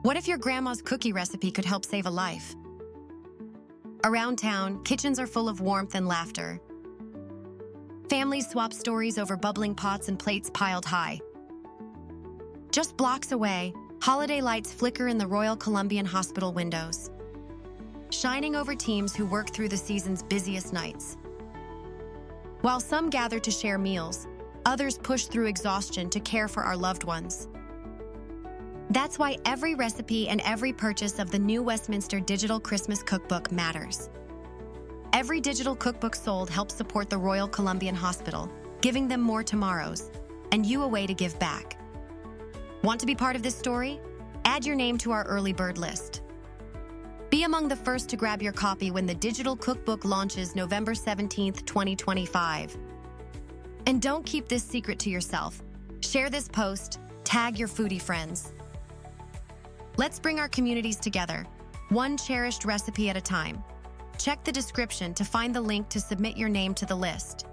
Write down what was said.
What if your grandma's cookie recipe could help save a life? Around town, kitchens are full of warmth and laughter. Families swap stories over bubbling pots and plates piled high. Just blocks away, holiday lights flicker in the Royal Columbian Hospital windows, shining over teams who work through the season's busiest nights. While some gather to share meals, others push through exhaustion to care for our loved ones. That's why every recipe and every purchase of the new Westminster Digital Christmas Cookbook matters. Every digital cookbook sold helps support the Royal Columbian Hospital, giving them more tomorrows, and you a way to give back. Want to be part of this story? Add your name to our early bird list. Be among the first to grab your copy when the digital cookbook launches November 17th, 2025. And don't keep this secret to yourself. Share this post, tag your foodie friends. Let's bring our communities together, one cherished recipe at a time. Check the description to find the link to submit your name to the list.